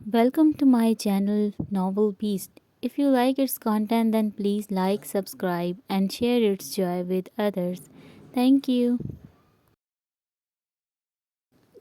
Welcome to my channel Novel Beast. If you like its content, then please like, subscribe, and share its joy with others. Thank you.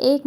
1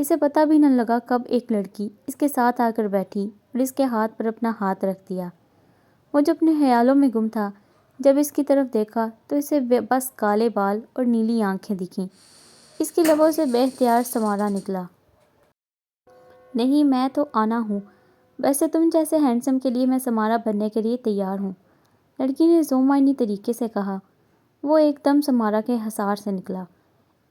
اسے پتہ بھی نہ لگا کب ایک لڑکی اس کے ساتھ آ کر بیٹھی اور اس کے ہاتھ پر اپنا ہاتھ رکھ دیا۔ وہ جو اپنے خیالوں میں گم تھا، جب اس کی طرف دیکھا تو اسے بس کالے بال اور نیلی آنکھیں دکھیں۔ اس کی لبوں سے بے اختیار سمارا نکلا، نہیں میں تو آنا ہوں، ویسے تم جیسے ہینڈسم کے لیے میں سمارا بننے کے لیے تیار ہوں، لڑکی نے ذومعنی طریقے سے کہا۔ وہ ایک دم سمارا کے حصار سے نکلا۔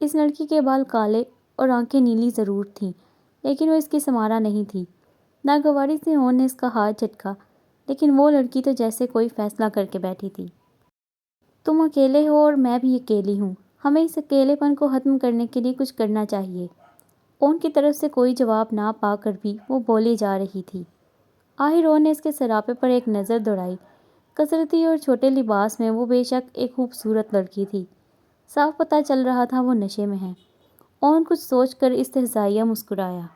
اس لڑکی کے بال کالے اور آنکھیں نیلی ضرور تھیں، لیکن وہ اس کی سمارا نہیں تھی۔ ناگواری سے اون نے اس کا ہاتھ جھٹکا، لیکن وہ لڑکی تو جیسے کوئی فیصلہ کر کے بیٹھی تھی۔ تم اکیلے ہو اور میں بھی اکیلی ہوں، ہمیں اس اکیلے پن کو ختم کرنے کے لیے کچھ کرنا چاہیے۔ اون کی طرف سے کوئی جواب نہ پا کر بھی وہ بولے جا رہی تھی۔ آخر اون نے اس کے سراپے پر ایک نظر دوڑائی۔ کثرتی اور چھوٹے لباس میں وہ بے شک ایک خوبصورت لڑکی تھی۔ صاف پتہ چل رہا تھا وہ نشے میں ہے۔ اون کچھ سوچ کر استہزائیہ مسکرایا۔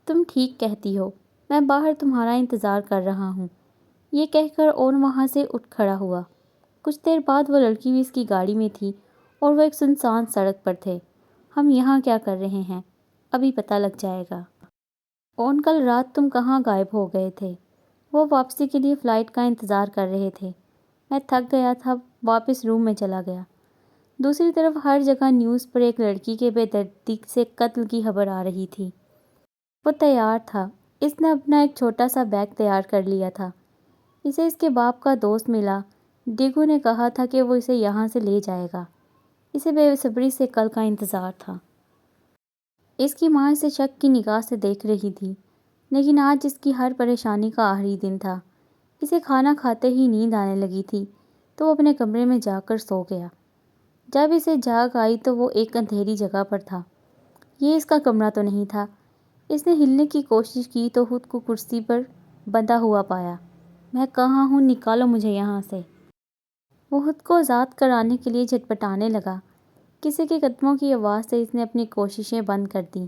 تم ٹھیک کہتی ہو، میں باہر تمہارا انتظار کر رہا ہوں۔ یہ کہہ کر اون وہاں سے اٹھ کھڑا ہوا۔ کچھ دیر بعد وہ لڑکی بھی اس کی گاڑی میں تھی اور وہ ایک سنسان سڑک پر تھے۔ ہم یہاں کیا کر رہے ہیں؟ ابھی پتہ لگ جائے گا۔ اون کل رات تم کہاں غائب ہو گئے تھے؟ وہ واپسی کے لیے فلائٹ کا انتظار کر رہے تھے۔ میں تھک گیا تھا، واپس روم میں چلا گیا۔ دوسری طرف ہر جگہ نیوز پر ایک لڑکی کے بے دردی سے قتل کی خبر آ رہی تھی۔ وہ تیار تھا، اس نے اپنا ایک چھوٹا سا بیگ تیار کر لیا تھا۔ اسے اس کے باپ کا دوست ملا، ڈیگو نے کہا تھا کہ وہ اسے یہاں سے لے جائے گا۔ اسے بے صبری سے کل کا انتظار تھا۔ اس کی ماں اسے شک کی نگاہ سے دیکھ رہی تھی، لیکن آج اس کی ہر پریشانی کا آخری دن تھا۔ اسے کھانا کھاتے ہی نیند آنے لگی تھی تو وہ اپنے کمرے میں جا کر سو گیا۔ جب اسے جاگ آئی تو وہ ایک اندھیری جگہ پر تھا۔ یہ اس کا کمرہ تو نہیں تھا۔ اس نے ہلنے کی کوشش کی تو خود کو کرسی پر بندھا ہوا پایا۔ میں کہاں ہوں؟ نکالو مجھے یہاں سے۔ وہ خود کو آزاد کرانے کے لیے جھٹپٹانے لگا۔ کسی کے قدموں کی آواز سے اس نے اپنی کوششیں بند کر دیں۔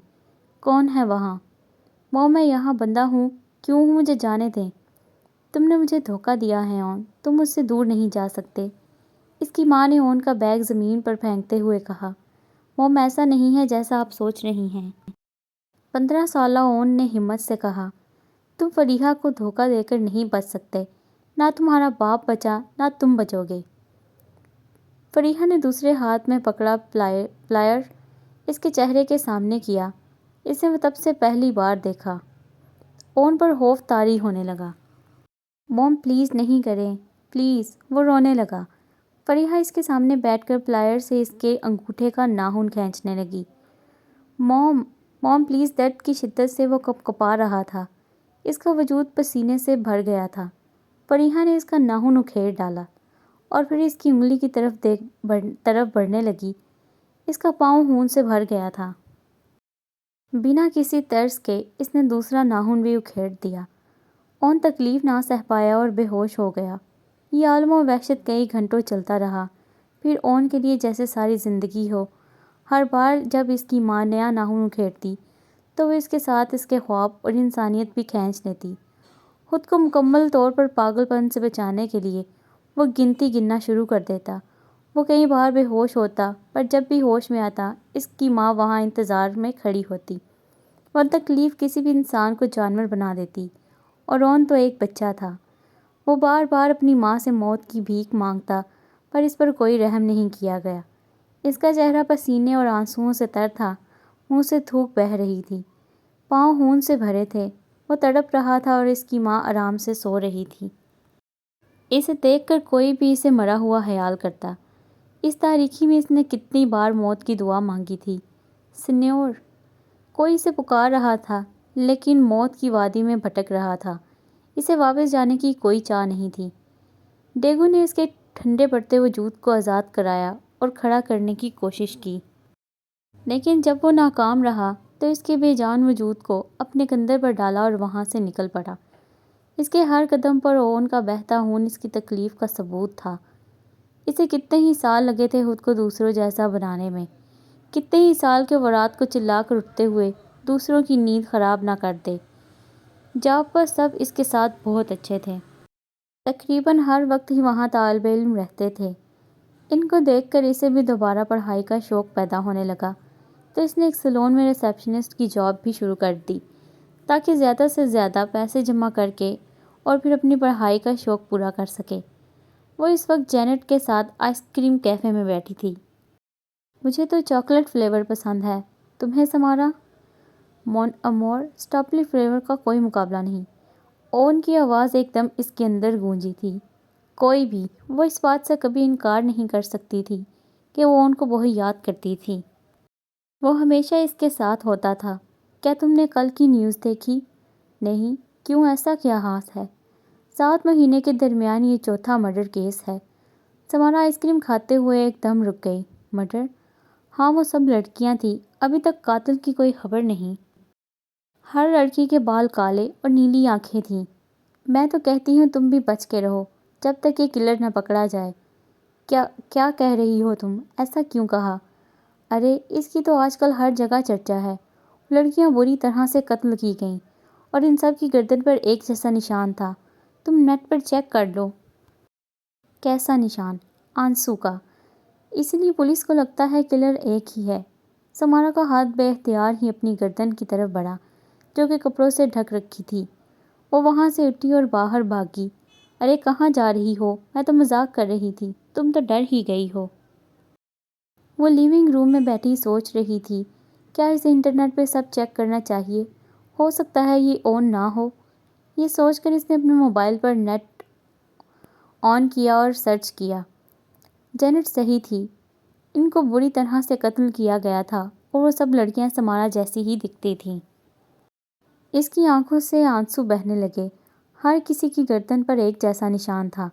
کون ہے وہاں؟ موم میں یہاں بندہ ہوں، کیوں ہوں مجھے جانے دیں۔ تم نے مجھے دھوکہ دیا ہے اون، تم مجھ سے دور نہیں جا سکتے۔ اس کی ماں نے اون کا بیگ زمین پر پھینکتے ہوئے کہا۔ موم ایسا نہیں ہے جیسا آپ سوچ رہی ہیں۔ 15 سالہ اون نے ہمت سے کہا۔ تم فریحہ کو دھوکہ دے کر نہیں بچ سکتے، نہ تمہارا باپ بچا نہ تم بچو گے۔ فریحہ نے دوسرے ہاتھ میں پکڑا پلائر اس کے چہرے کے سامنے کیا۔ اس نے وہ تب سے پہلی بار دیکھا۔ اون پر خوف طاری ہونے لگا۔ موم پلیز نہیں کریں، پلیز، وہ رونے لگا۔ فریحہ اس کے سامنے بیٹھ کر پلائر سے اس کے انگوٹھے کا ناخن کھینچنے لگی۔ موم، موم پلیز، درد کی شدت سے وہ کپکپا رہا تھا۔ اس کا وجود پسینے سے بھر گیا تھا۔ فریحہ نے اس کا ناخن اکھیڑ ڈالا اور پھر اس کی انگلی کی طرف بڑھنے لگی۔ اس کا پاؤں خون سے بھر گیا تھا۔ بنا کسی ترس کے اس نے دوسرا ناخن بھی اکھیڑ دیا۔ اون تکلیف نہ سہ پایا اور بے ہوش ہو گیا۔ یہ عالم و وحشت کئی گھنٹوں چلتا رہا، پھر اون کے لیے جیسے ساری زندگی ہو۔ ہر بار جب اس کی ماں نیا ناخن اکھیڑتی تو وہ اس کے ساتھ اس کے خواب اور انسانیت بھی کھینچ لیتی۔ خود کو مکمل طور پر پاگل پن سے بچانے کے لیے وہ گنتی گننا شروع کر دیتا۔ وہ کئی بار بے ہوش ہوتا، پر جب بھی ہوش میں آتا اس کی ماں وہاں انتظار میں کھڑی ہوتی۔ وہ تکلیف کسی بھی انسان کو جانور بنا دیتی، اور اون تو ایک بچہ تھا۔ وہ بار بار اپنی ماں سے موت کی بھیک مانگتا، پر اس پر کوئی رحم نہیں کیا گیا۔ اس کا چہرہ پسینے اور آنسوؤں سے تر تھا، منہ سے تھوک بہہ رہی تھی، پاؤں خون سے بھرے تھے۔ وہ تڑپ رہا تھا اور اس کی ماں آرام سے سو رہی تھی۔ اسے دیکھ کر کوئی بھی اسے مرا ہوا خیال کرتا۔ اس تاریکی میں اس نے کتنی بار موت کی دعا مانگی تھی۔ سنیور، کوئی اسے پکار رہا تھا، لیکن موت کی وادی میں بھٹک رہا تھا۔ اسے واپس جانے کی کوئی چاہ نہیں تھی۔ ڈیگو نے اس کے ٹھنڈے پڑتے وجود کو آزاد کرایا اور کھڑا کرنے کی کوشش کی، لیکن جب وہ ناکام رہا تو اس کے بے جان وجود کو اپنے کندھے پر ڈالا اور وہاں سے نکل پڑا۔ اس کے ہر قدم پر اون کا بہتا خون اس کی تکلیف کا ثبوت تھا۔ اسے کتنے ہی سال لگے تھے خود کو دوسروں جیسا بنانے میں، کتنے ہی سال کہ وہ رات کو چلا کر اٹھتے ہوئے دوسروں کی نیند خراب نہ کر دے۔ جاب پر سب اس کے ساتھ بہت اچھے تھے۔ تقریباً ہر وقت ہی وہاں طالب علم رہتے تھے۔ ان کو دیکھ کر اسے بھی دوبارہ پڑھائی کا شوق پیدا ہونے لگا۔ تو اس نے ایک سیلون میں ریسیپشنسٹ کی جاب بھی شروع کر دی تاکہ زیادہ سے زیادہ پیسے جمع کر کے اور پھر اپنی پڑھائی کا شوق پورا کر سکے۔ وہ اس وقت جینٹ کے ساتھ آئس کریم کیفے میں بیٹھی تھی۔ مجھے تو چاکلیٹ فلیور پسند ہے، تمہیں سمارا؟ مون امور اسٹرابیری فلیور کا کوئی مقابلہ نہیں۔ اون کی آواز ایک دم اس کے اندر گونجی تھی۔ کوئی بھی وہ اس بات سے کبھی انکار نہیں کر سکتی تھی کہ وہ اون کو بہت یاد کرتی تھی۔ وہ ہمیشہ اس کے ساتھ ہوتا تھا۔ کیا تم نے کل کی نیوز دیکھی؟ نہیں، کیوں، ایسا کیا خاص ہے؟ 7 مہینے کے درمیان یہ چوتھا مرڈر کیس ہے۔ سمارا آئس کریم کھاتے ہوئے ایک دم رک گئی۔ مرڈر؟ ہاں، وہ سب لڑکیاں تھیں، ابھی تک قاتل کی کوئی خبر نہیں۔ ہر لڑکی کے بال کالے اور نیلی آنکھیں تھیں۔ میں تو کہتی ہوں تم بھی بچ کے رہو جب تک یہ کلر نہ پکڑا جائے۔ کیا کہہ رہی ہو تم؟ ایسا کیوں کہا؟ ارے اس کی تو آج کل ہر جگہ چرچا ہے۔ لڑکیاں بری طرح سے قتل کی گئیں اور ان سب کی گردن پر ایک جیسا نشان تھا۔ تم نیٹ پر چیک کر لو۔ کیسا نشان؟ آنسو کا۔ اس لیے پولیس کو لگتا ہے کلر ایک ہی ہے۔ سمارا کا ہاتھ بے اختیار ہی اپنی گردن کی طرف بڑھا جو کہ کپڑوں سے ڈھک رکھی تھی۔ وہ وہاں سے اٹھی اور باہر بھاگی۔ ارے کہاں جا رہی ہو؟ میں تو مذاق کر رہی تھی، تم تو ڈر ہی گئی ہو۔ وہ لیونگ روم میں بیٹھی سوچ رہی تھی، کیا اسے انٹرنیٹ پہ سب چیک کرنا چاہیے؟ ہو سکتا ہے یہ آن نہ ہو۔ یہ سوچ کر اس نے اپنے موبائل پر نیٹ آن کیا اور سرچ کیا۔ جینٹ صحیح تھی، ان کو بری طرح سے قتل کیا گیا تھا اور وہ سب لڑکیاں سمارا جیسی ہی دکھتی تھیں۔ اس کی آنکھوں سے آنسو بہنے لگے۔ ہر کسی کی گردن پر ایک جیسا نشان تھا۔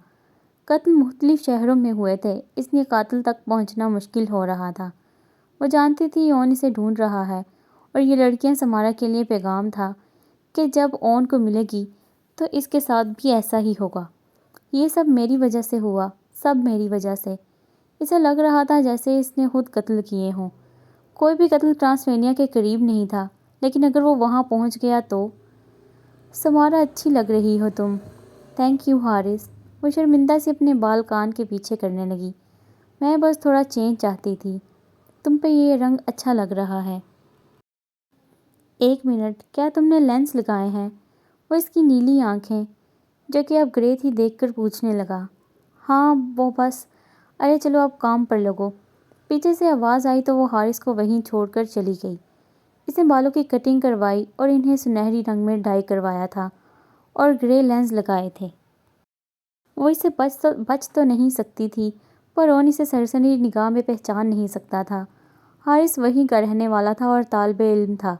قتل مختلف شہروں میں ہوئے تھے، اس لیے قاتل تک پہنچنا مشکل ہو رہا تھا۔ وہ جانتی تھی اون اسے ڈھونڈ رہا ہے اور یہ لڑکیاں سمارا کے لیے پیغام تھا کہ جب اون کو ملے گی تو اس کے ساتھ بھی ایسا ہی ہوگا۔ یہ سب میری وجہ سے ہوا، سب میری وجہ سے۔ اسے لگ رہا تھا جیسے اس نے خود قتل کیے ہوں۔ کوئی بھی قتل ٹرانسلوینیا کے قریب نہیں تھا، لیکن اگر وہ وہاں پہنچ گیا تو… سمارا اچھی لگ رہی ہو تم۔ Thank you Haris. وہ شرمندہ سے اپنے بال کان کے پیچھے کرنے لگی۔ میں بس تھوڑا چینج چاہتی تھی۔ تم پہ یہ رنگ اچھا لگ رہا ہے۔ ایک منٹ، کیا تم نے لینس لگائے ہیں؟ وہ اس کی نیلی آنکھیں جو کہ اب گرے تھی دیکھ کر پوچھنے لگا۔ ہاں وہ بس۔ ارے چلو اب کام پر لگو۔ پیچھے سے آواز آئی تو وہ حارث کو وہیں چھوڑ کر چلی گئی۔ اس نے بالوں کی کٹنگ کروائی اور انہیں سنہری رنگ میں ڈائی کروایا تھا اور گرے لینس لگائے تھے۔ وہ اسے بچ تو نہیں سکتی تھی، پر اون اسے سرسری نگاہ میں پہچان نہیں سکتا تھا۔ حارث وہیں کا رہنے والا تھا اور طالب علم تھا،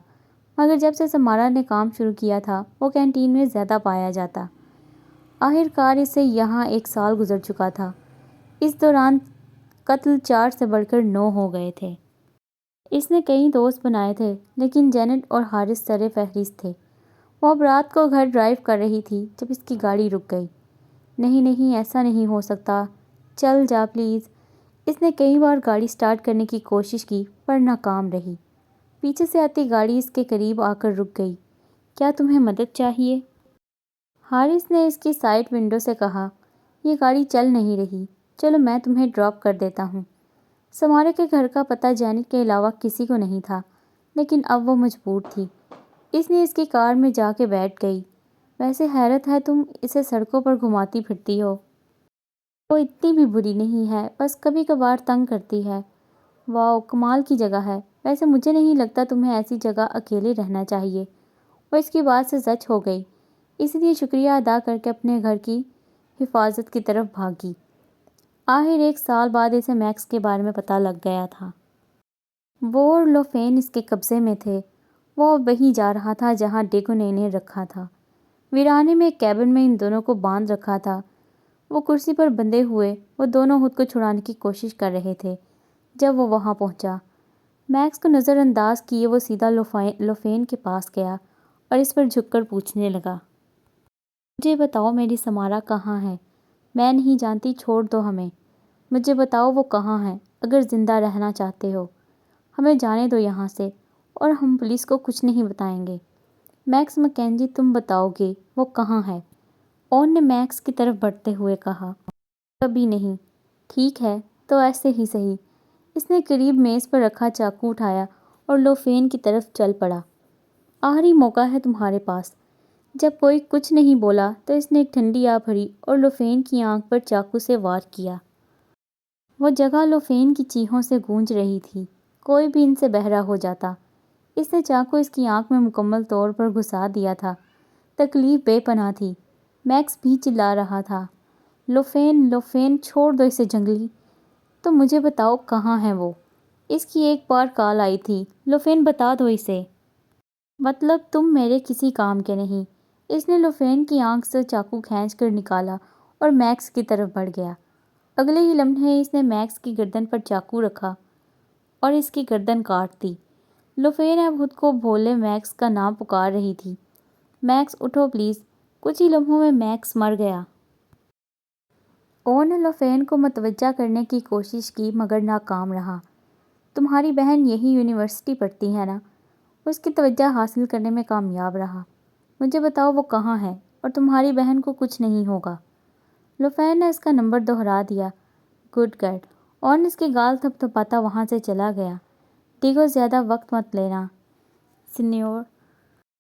مگر جب سے سمارا نے کام شروع کیا تھا وہ کینٹین میں زیادہ پایا جاتا۔ آخر کار اس سے یہاں 1 سال گزر چکا تھا۔ اس دوران قتل 4 سے بڑھ کر 9 ہو گئے تھے۔ اس نے کئی دوست بنائے تھے، لیکن جینٹ اور حارث سر فہرست تھے۔ وہ اب رات کو گھر ڈرائیو کر رہی تھی جب اس کی گاڑی رک گئی۔ نہیں، ایسا نہیں ہو سکتا، چل جا پلیز۔ اس نے کئی بار گاڑی سٹارٹ کرنے کی کوشش کی پر ناکام رہی۔ پیچھے سے آتی گاڑی اس کے قریب آ کر رک گئی۔ کیا تمہیں مدد چاہیے؟ حارث نے اس کی سائیڈ ونڈو سے کہا۔ یہ گاڑی چل نہیں رہی، چلو میں تمہیں ڈراپ کر دیتا ہوں۔ سمارا کے گھر کا پتہ جینٹ کے علاوہ کسی کو نہیں تھا، لیکن اب وہ مجبور تھی۔ اس نے اس کی کار میں جا کے بیٹھ گئی۔ ویسے حیرت ہے تم اسے سڑکوں پر گھماتی پھرتی ہو۔ وہ اتنی بھی بری نہیں ہے، بس کبھی کبھار تنگ کرتی ہے۔ واؤ، کمال کی جگہ ہے۔ ویسے مجھے نہیں لگتا تمہیں ایسی جگہ اکیلے رہنا چاہیے۔ وہ اس کی بات سے زچ ہو گئی، اس لیے شکریہ ادا کر کے اپنے گھر کی حفاظت کی طرف بھاگی۔ آخر 1 سال بعد اسے میکس کے بارے میں پتہ لگ گیا تھا۔ وہ اور لوفین اس کے قبضے میں تھے۔ وہ اب وہیں جا رہا تھا جہاں ڈیگو نے انہیں رکھا تھا۔ ویرانے میں ایک کیبن میں ان دونوں کو باندھ رکھا تھا۔ وہ کرسی پر بندھے ہوئے، وہ دونوں خود کو چھڑانے کی کوشش کر رہے تھے۔ جب وہ وہاں پہنچا، میکس کو نظر انداز کیے وہ سیدھا لوفین کے پاس گیا اور اس پر جھک کر پوچھنے لگا۔ مجھے بتاؤ میری سمارا کہاں ہے؟ میں نہیں جانتی، چھوڑ دو ہمیں۔ مجھے بتاؤ وہ کہاں ہے، اگر زندہ رہنا چاہتے ہو۔ ہمیں جانے دو یہاں سے اور ہم پولیس کو کچھ نہیں بتائیں گے۔ میکس مکینزی، تم بتاؤ گے وہ کہاں ہے؟ اون نے میکس کی طرف بڑھتے ہوئے کہا۔ کبھی نہیں۔ ٹھیک ہے، تو ایسے ہی صحیح۔ اس نے قریب میز پر رکھا چاقو اٹھایا اور لوفین کی طرف چل پڑا۔ آخری موقع ہے تمہارے پاس۔ جب کوئی کچھ نہیں بولا تو اس نے ایک ٹھنڈی آہ بھری اور لوفین کی آنکھ پر چاقو سے وار کیا۔ وہ جگہ لوفین کی چیخوں سے گونج رہی تھی۔ کوئی بھی ان سے بہرا ہو جاتا۔ اس نے چاقو اس کی آنکھ میں مکمل طور پر گھسا دیا تھا۔ تکلیف بے پناہ تھی۔ میکس بھی چلا رہا تھا، لوفین، لوفین، چھوڑ دو اسے جنگلی۔ تو مجھے بتاؤ کہاں ہے وہ؟ اس کی ایک بار کال آئی تھی، لوفین بتا دو اسے۔ مطلب تم میرے کسی کام کے نہیں۔ اس نے لوفین کی آنکھ سے چاقو کھینچ کر نکالا اور میکس کی طرف بڑھ گیا۔ اگلے ہی لمحے اس نے میکس کی گردن پر چاقو رکھا اور اس کی گردن کاٹ دی۔ لوفین اب خود کو بھولے میکس کا نام پکار رہی تھی، میکس اٹھو پلیز۔ کچھ ہی لمحوں میں میکس مر گیا۔ او نے لوفین کو متوجہ کرنے کی کوشش کی مگر ناکام رہا۔ تمہاری بہن یہی یونیورسٹی پڑھتی ہے نا؟ وہ اس کی توجہ حاصل کرنے میں کامیاب رہا۔ مجھے بتاؤ وہ کہاں ہے اور تمہاری بہن کو کچھ نہیں ہوگا۔ لوفین نے اس کا نمبر دہرا دیا۔ Good girl. اور اس کے گال تھپ تھپاتا وہاں سے چلا گیا۔ ڈیگو زیادہ وقت مت لینا، سینیور